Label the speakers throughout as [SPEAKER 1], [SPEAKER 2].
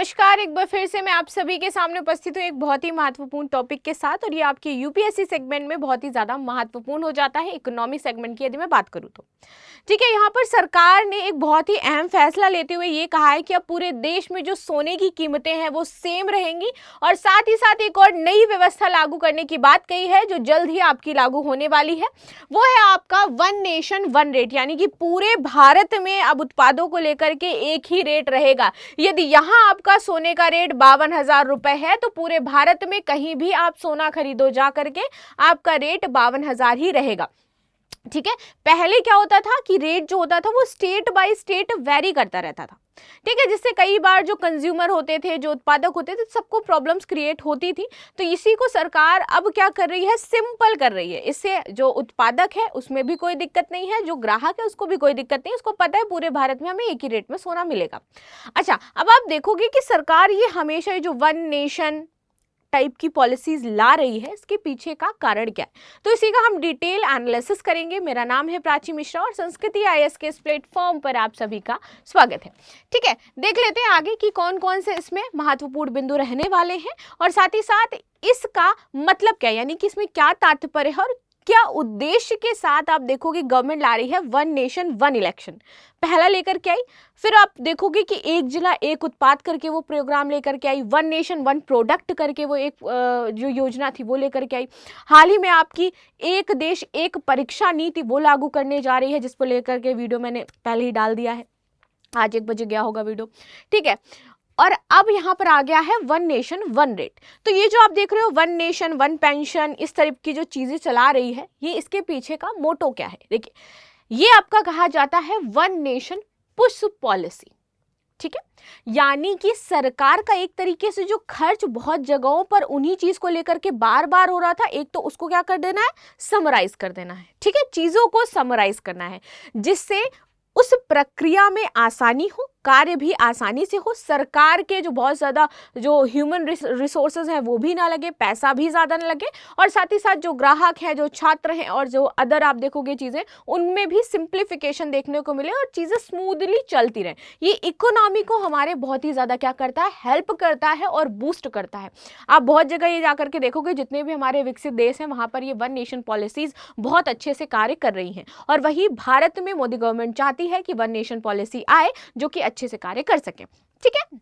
[SPEAKER 1] नमस्कार, एक बार फिर से मैं आप सभी के सामने उपस्थित हूँ एक बहुत ही महत्वपूर्ण टॉपिक के साथ। और ये आपके यूपीएससी सेगमेंट में बहुत ही ज़्यादा महत्वपूर्ण हो जाता है। इकोनॉमिक सेगमेंट की यदि मैं बात करूँ तो ठीक है, यहाँ पर सरकार ने एक बहुत ही अहम फैसला लेते हुए ये कहा है कि अब पूरे देश में जो सोने की कीमतें हैं वो सेम रहेंगी। और साथ ही साथ एक और नई व्यवस्था लागू करने की बात कही है जो जल्द ही आपकी लागू होने वाली है। वो है आपका वन नेशन वन रेट, यानी कि पूरे भारत में अब उत्पादों को लेकर के एक ही रेट रहेगा। यदि यहाँ आपका सोने का रेट 52,000 रुपए है तो पूरे भारत में कहीं भी आप सोना खरीदो जा करके आपका रेट 52,000 ही रहेगा। ठीक है, पहले क्या होता था कि रेट जो होता था वो स्टेट बाय स्टेट वेरी करता रहता था। ठीक है, जिससे कई बार जो कंज्यूमर होते थे, जो उत्पादक होते थे, सबको प्रॉब्लम्स क्रिएट होती थी। तो इसी को सरकार अब क्या कर रही है, सिंपल कर रही है। इससे जो उत्पादक है उसमें भी कोई दिक्कत नहीं है, जो ग्राहक है उसको भी कोई दिक्कत नहीं, उसको पता है पूरे भारत में हमें एक ही रेट में सोना मिलेगा। अच्छा, अब आप देखोगे कि सरकार ये हमेशा जो वन नेशन टाइप की पॉलिसीज ला रही है, इसके पीछे का कारण क्या है, तो इसी का हम डिटेल एनालिसिस करेंगे। मेरा नाम है प्राची मिश्रा और संस्कृति आईएएस के इस प्लेटफॉर्म पर आप सभी का स्वागत है। ठीक है, देख लेते हैं आगे कि कौन कौन से इसमें महत्वपूर्ण बिंदु रहने वाले हैं और साथ ही साथ इसका मतलब क्या है, यानी कि इसमें क्या तात्पर्य है और क्या उद्देश्य के साथ आप देखोगे गवर्नमेंट ला रही है वन नेशन वन इलेक्शन। पहला लेकर के आई, फिर आप देखोगे कि एक जिला एक उत्पाद करके वो प्रोग्राम लेकर के आई, वन नेशन वन प्रोडक्ट करके वो एक जो योजना थी वो लेकर के आई। हाल ही में आपकी एक देश एक परीक्षा नीति वो लागू करने जा रही है, जिसको लेकर के वीडियो मैंने पहले ही डाल दिया है, आज 1 बजे गया होगा वीडियो। ठीक है, और अब यहाँ पर आ गया है वन नेशन वन रेट। तो ये जो आप देख रहे हो वन नेशन वन पेंशन, इस तरह की जो चीजें चला रही है, ये इसके पीछे का मोटो क्या है। देखिए, ये आपका कहा जाता है वन नेशन पुश पॉलिसी। ठीक है, यानी कि सरकार का एक तरीके से जो खर्च बहुत जगहों पर उन्हीं चीज को लेकर के बार बार हो रहा था, एक तो उसको क्या कर देना है, समराइज कर देना है। ठीक है, चीजों को समराइज करना है जिससे उस प्रक्रिया में आसानी हो, कार्य भी आसानी से हो, सरकार के जो बहुत ज़्यादा जो ह्यूमन रिसोर्सेज हैं वो भी ना लगे, पैसा भी ज़्यादा ना लगे, और साथ ही साथ जो ग्राहक हैं, जो छात्र हैं और जो अदर आप देखोगे चीज़ें, उनमें भी सिंप्लीफिकेशन देखने को मिले और चीज़ें स्मूथली चलती रहें। ये इकोनॉमी को हमारे बहुत ही ज़्यादा क्या करता है, हेल्प करता है और बूस्ट करता है। आप बहुत जगह ये जा करके देखोगे, जितने भी हमारे विकसित देश हैं वहाँ पर ये वन नेशन पॉलिसीज़ बहुत अच्छे से कार्य कर रही हैं। और वही भारत में मोदी गवर्नमेंट चाहती है कि वन नेशन पॉलिसी आए जो कि अच्छे से कार्य कर सके। ठीक है,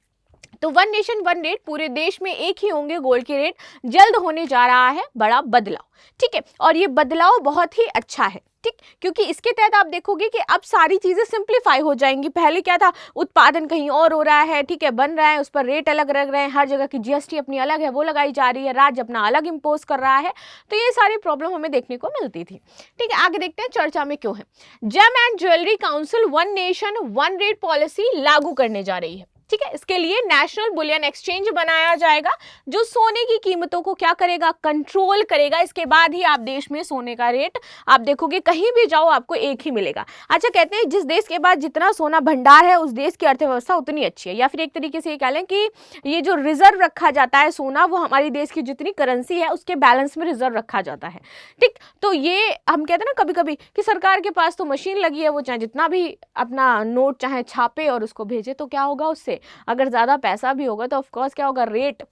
[SPEAKER 1] तो वन नेशन वन रेट पूरे देश में एक ही होंगे गोल्ड के रेट। जल्द होने जा रहा है बड़ा बदलाव। ठीक है, और ये बदलाव बहुत ही अच्छा है। ठीक, क्योंकि इसके तहत आप देखोगे कि अब सारी चीजें सिंप्लीफाई हो जाएंगी। पहले क्या था, उत्पादन कहीं और हो रहा है, ठीक है, बन रहा है, उस पर रेट अलग लग रहे हैं, हर जगह की जीएसटी अपनी अलग है वो लगाई जा रही है, राज्य अपना अलग इम्पोज कर रहा है। तो ये सारी प्रॉब्लम हमें देखने को मिलती थी। ठीक है, आगे देखते हैं चर्चा में क्यों है। Gem and jewellery council one nation one rate policy लागू करने जा रही है। ठीक है, इसके लिए नेशनल बुलियन एक्सचेंज बनाया जाएगा जो सोने की कीमतों को क्या करेगा, कंट्रोल करेगा। इसके बाद ही आप देश में सोने का रेट आप देखोगे कहीं भी जाओ आपको एक ही मिलेगा। अच्छा, कहते हैं जिस देश के पास जितना सोना भंडार है उस देश की अर्थव्यवस्था उतनी अच्छी है, या फिर एक तरीके से ये कह लें कि ये जो रिजर्व रखा जाता है सोना, वो हमारी देश की जितनी करेंसी है उसके बैलेंस में रिजर्व रखा जाता है। ठीक, तो ये हम कहते हैं ना कभी कभी कि सरकार के पास तो मशीन लगी है, वो चाहे जितना भी अपना नोट चाहे छापे और उसको भेजे, तो क्या होगा उससे, अगर ज़्यादा पैसा भी होगा तो ऑफ कोर्स क्या होगा, रेट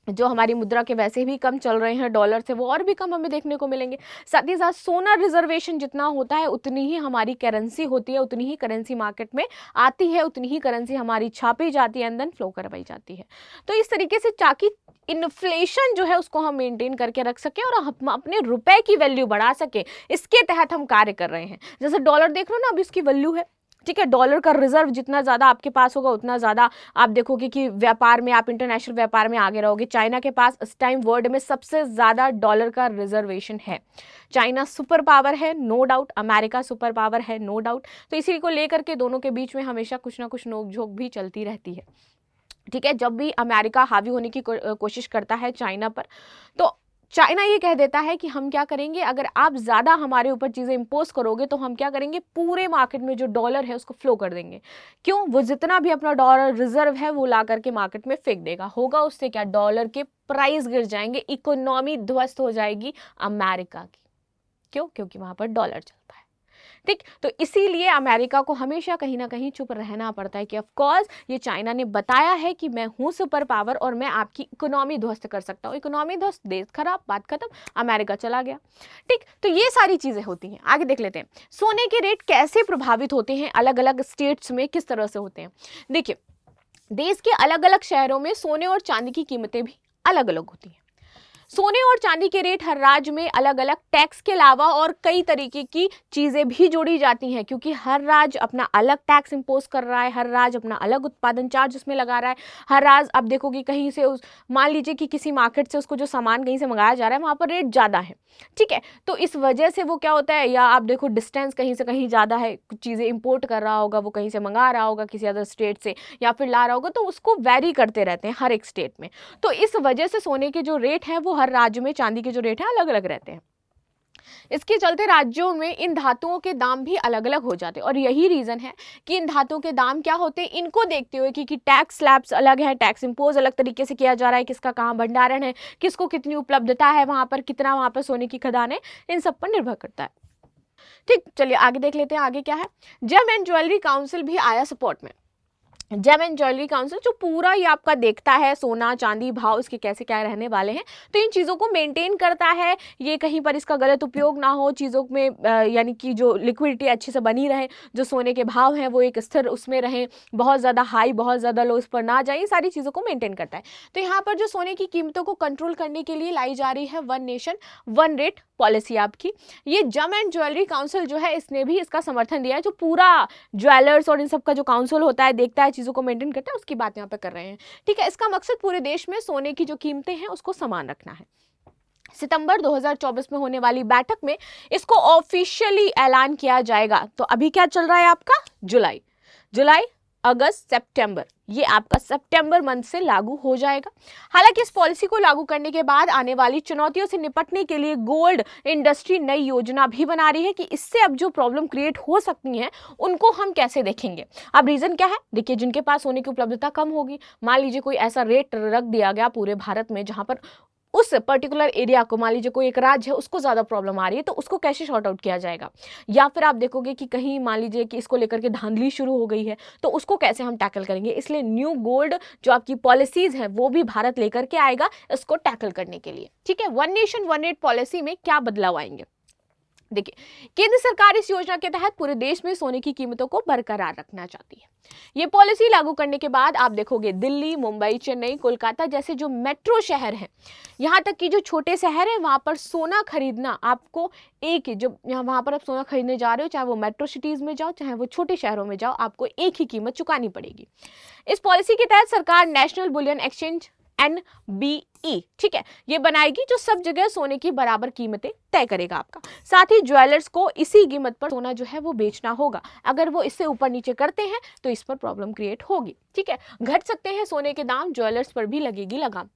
[SPEAKER 1] जो हमारी मुद्रा के वैसे भी कम चल रहे हैं डॉलर से, वो और भी कम हमें देखने को मिलेंगे। साथ ही साथ सोना रिजर्वेशन जितना होता है उतनी ही हमारी करेंसी होती है, उतनी ही करेंसी मार्केट में आती है, उतनी ही करेंसी हमारी छापी जाती है, एंड देन फ्लो करवाई जाती है। तो इस तरीके से ताकि इन्फ्लेशन जो है उसको हम मेंटेन करके रख सके और हम अपने रुपए की वैल्यू बढ़ा सके, इसके तहत हम कार्य कर रहे हैं। जैसे डॉलर देख लो ना, अब इसकी वैल्यू है। ठीक है, डॉलर का रिजर्व जितना ज़्यादा आपके पास होगा उतना ज़्यादा आप देखोगे कि व्यापार में, आप इंटरनेशनल व्यापार में आगे रहोगे। चाइना के पास इस टाइम वर्ल्ड में सबसे ज़्यादा डॉलर का रिजर्वेशन है। चाइना सुपर पावर है, no doubt, America super power है, नो डाउट। तो इसी को लेकर के दोनों के बीच में हमेशा कुछ ना कुछ नोकझोंक भी चलती रहती है। ठीक है, जब भी अमेरिका हावी होने की कोशिश करता है चाइना पर, तो चाइना ये कह देता है कि हम क्या करेंगे, अगर आप ज़्यादा हमारे ऊपर चीज़ें इम्पोज करोगे तो हम क्या करेंगे, पूरे मार्केट में जो डॉलर है उसको फ्लो कर देंगे। क्यों, वो जितना भी अपना डॉलर रिजर्व है वो ला करके मार्केट में फेंक देगा। होगा उससे क्या, डॉलर के प्राइस गिर जाएंगे, इकोनॉमी ध्वस्त हो जाएगी अमेरिका की। क्यों, क्योंकि वहाँ पर डॉलर चलता है। ठीक, तो इसीलिए अमेरिका को हमेशा कहीं ना कहीं चुप रहना पड़ता है कि ऑफ कोर्स ये चाइना ने बताया है कि मैं हूं सुपर पावर और मैं आपकी इकोनॉमी ध्वस्त कर सकता हूं, इकोनॉमी ध्वस्त, देश खराब, बात खत्म, अमेरिका चला गया। ठीक, तो ये सारी चीजें होती हैं। आगे देख लेते हैं सोने के रेट कैसे प्रभावित होते हैं, अलग अलग स्टेट्स में किस तरह से होते हैं। देखिए, देश के अलग अलग शहरों में सोने और चांदी की कीमतें भी अलग अलग होती हैं। सोने और चांदी के रेट हर राज्य में अलग अलग टैक्स के अलावा और कई तरीके की चीजें भी जोड़ी जाती हैं, क्योंकि हर राज्य अपना अलग टैक्स इंपोज कर रहा है, हर राज्य अपना अलग उत्पादन चार्ज उसमें लगा रहा है। हर राज्य, अब देखो कि कहीं से मान लीजिए कि किसी मार्केट से उसको जो सामान कहीं से मंगाया जा रहा है वहां पर रेट ज्यादा है, ठीक है, तो इस वजह से वो क्या होता है, या आप देखो डिस्टेंस कहीं से कहीं ज्यादा है, कुछ चीजें इंपोर्ट कर रहा होगा, वो कहीं से मंगा रहा होगा किसी अदर स्टेट से या फिर ला रहा होगा, तो उसको वेरी करते रहते हैं हर एक स्टेट में। तो इस वजह से सोने के जो रेट है वो हर राज्य में, चांदी के जो रेट है अलग अलग रहते हैं। इसके चलते राज्यों में इन धातुओं के दाम भी अलग अलग हो जाते हैं, और यही रीजन है कि इन धातुओं के दाम क्या होते हैं, इनको देखते हुए कि टैक्स स्लैब्स अलग है, टैक्स इंपोज अलग तरीके से किया जा रहा है, किसका कहाँ भंडारण है, किसको कितनी उपलब्धता है वहां पर, कितना वहां पर सोने की खदान है, इन सब पर निर्भर करता है। ठीक, चलिए आगे देख लेते हैं, आगे क्या है। जेम एंड ज्वेलरी काउंसिल भी आया सपोर्ट में। जेम एंड ज्वेलरी काउंसिल जो पूरा ये आपका देखता है सोना चांदी भाव इसके कैसे क्या रहने वाले हैं, तो इन चीज़ों को मेंटेन करता है, ये कहीं पर इसका गलत उपयोग ना हो चीज़ों में, यानी कि जो लिक्विडिटी अच्छे से बनी रहे, जो सोने के भाव हैं वो एक स्थिर उसमें रहें, बहुत ज़्यादा हाई बहुत ज़्यादा लो इस पर ना जाए, ये सारी चीज़ों को मेंटेन करता है। तो यहाँ पर जो सोने की कीमतों को कंट्रोल करने के लिए लाई जा रही है one nation one rate policy आपकी। ये जेम एंड ज्वेलरी काउंसिल जो है इसने भी इसका समर्थन दिया है, जो पूरा ज्वेलर्स और इन सब का जो काउंसिल होता है, देखता है चीज़ों को मेंटेन करता है, उसकी बात यहाँ पे कर रहे हैं। ठीक है, इसका मकसद पूरे देश में सोने की जो कीमतें हैं उसको समान रखना है। सितंबर 2024 में होने वाली बैठक में इसको ऑफिशियली ऐलान किया जाएगा। तो अभी क्या चल रहा है आपका जुलाई अगस्त सितंबर, ये आपका सितंबर मंथ से लागू हो जाएगा। हालांकि इस पॉलिसी को लागू करने के बाद आने वाली चुनौतियों से निपटने के लिए गोल्ड इंडस्ट्री नई योजना भी बना रही है कि इससे अब जो प्रॉब्लम क्रिएट हो सकती हैं उनको हम कैसे देखेंगे। अब रीजन क्या है, देखिए, जिनके पास सोने की उपलब्धता कम होगी, मान लीजिए कोई ऐसा रेट रख दिया गया पूरे भारत में जहां पर उस पर्टिकुलर एरिया को, मान लीजिए कोई एक राज्य है उसको ज़्यादा प्रॉब्लम आ रही है, तो उसको कैसे शॉर्ट आउट किया जाएगा। या फिर आप देखोगे कि कहीं मान लीजिए कि इसको लेकर के धांधली शुरू हो गई है, तो उसको कैसे हम टैकल करेंगे। इसलिए न्यू गोल्ड जो आपकी पॉलिसीज हैं वो भी भारत लेकर के आएगा इसको टैकल करने के लिए। ठीक है, one nation one rate policy में क्या बदलाव आएंगे। देखिए, केंद्र सरकार इस योजना के तहत पूरे देश में सोने की कीमतों को बरकरार रखना चाहती है। ये पॉलिसी लागू करने के बाद आप देखोगे दिल्ली, मुंबई, चेन्नई, कोलकाता जैसे जो मेट्रो शहर हैं, यहाँ तक कि जो छोटे शहर हैं, वहां पर सोना खरीदना आपको एक ही, जो यहाँ वहां पर आप सोना खरीदने जा रहे हो, चाहे वो मेट्रो सिटीज में जाओ चाहे वो छोटे शहरों में जाओ, आपको एक ही कीमत चुकानी पड़ेगी। इस पॉलिसी के तहत सरकार नेशनल बुलियन एक्सचेंज NBE, ठीक है, ये बनाएगी जो सब जगह सोने की बराबर कीमतें तय करेगा आपका। साथ ही ज्वेलर्स को इसी कीमत पर सोना जो है वो बेचना होगा। अगर वो इससे ऊपर नीचे करते हैं तो इस पर प्रॉब्लम क्रिएट होगी। ठीक है, घट सकते हैं सोने के दाम, ज्वेलर्स पर भी लगेगी लगाम।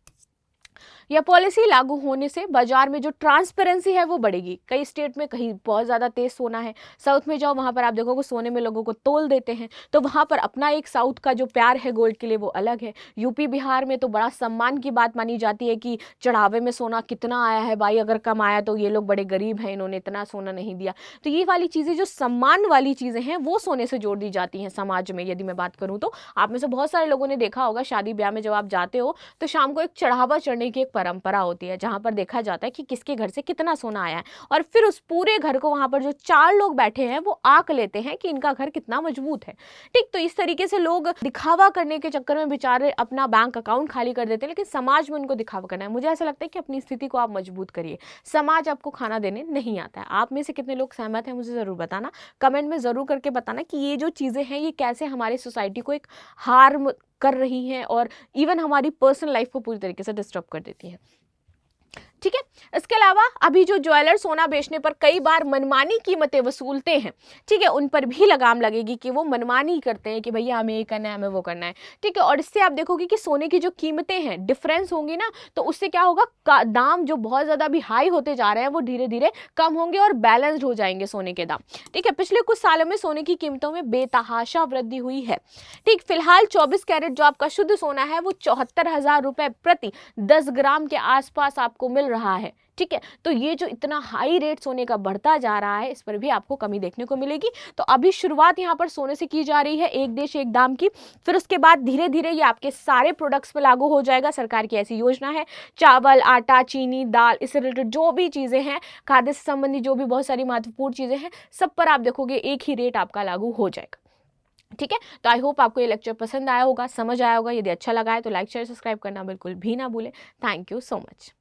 [SPEAKER 1] यह पॉलिसी लागू होने से बाजार में जो ट्रांसपेरेंसी है वो बढ़ेगी। कई स्टेट में कहीं बहुत ज़्यादा तेज सोना है, साउथ में जाओ वहाँ पर आप देखोगे सोने में लोगों को तोल देते हैं, तो वहाँ पर अपना एक साउथ का जो प्यार है गोल्ड के लिए वो अलग है। यूपी बिहार में तो बड़ा सम्मान की बात मानी जाती है कि चढ़ावे में सोना कितना आया है भाई, अगर कम आया तो ये लोग बड़े गरीब हैं, इन्होंने इतना सोना नहीं दिया। तो ये वाली चीज़ें जो सम्मान वाली चीज़ें हैं वो सोने से जोड़ दी जाती हैं समाज में। यदि मैं बात करूँ तो आप में से बहुत सारे लोगों ने देखा होगा शादी ब्याह में जब आप जाते हो तो शाम को एक चढ़ावा चढ़ने की एक परंपरा होती है, जहां पर देखा जाता है कि किसके घर से कितना सोना आया है, और फिर उस पूरे घर को वहां पर जो 4 लोग बैठे हैं वो आंक लेते हैं कि इनका घर कितना मजबूत है। ठीक, तो इस तरीके से लोग दिखावा करने के चक्कर में बेचारे अपना बैंक अकाउंट खाली कर देते हैं, लेकिन समाज में उनको दिखावा करना है। मुझे ऐसा लगता है कि अपनी स्थिति को आप मजबूत करिए, समाज आपको खाना देने नहीं आता है। आप में से कितने लोग सहमत हैं मुझे जरूर बताना, कमेंट में जरूर करके बताना कि ये जो चीजें हैं ये कैसे हमारी सोसाइटी को एक हार्म कर रही हैं और इवन हमारी पर्सनल लाइफ को पूरी तरीके से डिस्टर्ब कर देती हैं। ठीक है, इसके अलावा अभी जो ज्वेलर सोना बेचने पर कई बार मनमानी कीमतें वसूलते हैं, ठीक है, उन पर भी लगाम लगेगी कि वो मनमानी करते हैं कि भैया हमें ये करना है, हमें वो करना है। ठीक है, और इससे आप देखोगे कि सोने की जो कीमतें हैं डिफरेंस होंगी ना, तो उससे क्या होगा, दाम जो बहुत ज़्यादा भी हाई होते जा रहे हैं वो धीरे धीरे कम होंगे और बैलेंस्ड हो जाएंगे सोने के दाम। ठीक है, पिछले कुछ सालों में सोने की कीमतों में बेतहाशा वृद्धि हुई है। ठीक, फिलहाल 24 कैरेट जो आपका शुद्ध सोना है वो 74,000 रुपये प्रति 10 ग्राम के आसपास आपको मिल रहा है, ठीक है। तो ये जो इतना हाई रेट सोने का बढ़ता जा रहा है, इस पर भी आपको कमी देखने को मिलेगी। तो अभी शुरुआत यहाँ पर सोने से की जा रही है, एक देश एक दाम की, फिर उसके बाद धीरे धीरे ये आपके सारे प्रोडक्ट्स पे लागू हो जाएगा। सरकार की ऐसी योजना है, चावल, आटा, चीनी, दाल, इससे रिलेटेड जो भी चीज़ें हैं, खाद्य से संबंधित जो भी बहुत सारी महत्वपूर्ण चीज़ें हैं, सब पर आप देखोगे एक ही रेट आपका लागू हो जाएगा, ठीक है। तो आई होप आपको ये लेक्चर पसंद आया होगा, समझ आया होगा। यदि अच्छा लगा है तो लाइक शेयर सब्सक्राइब करना बिल्कुल भी ना भूलें। Thank you so much.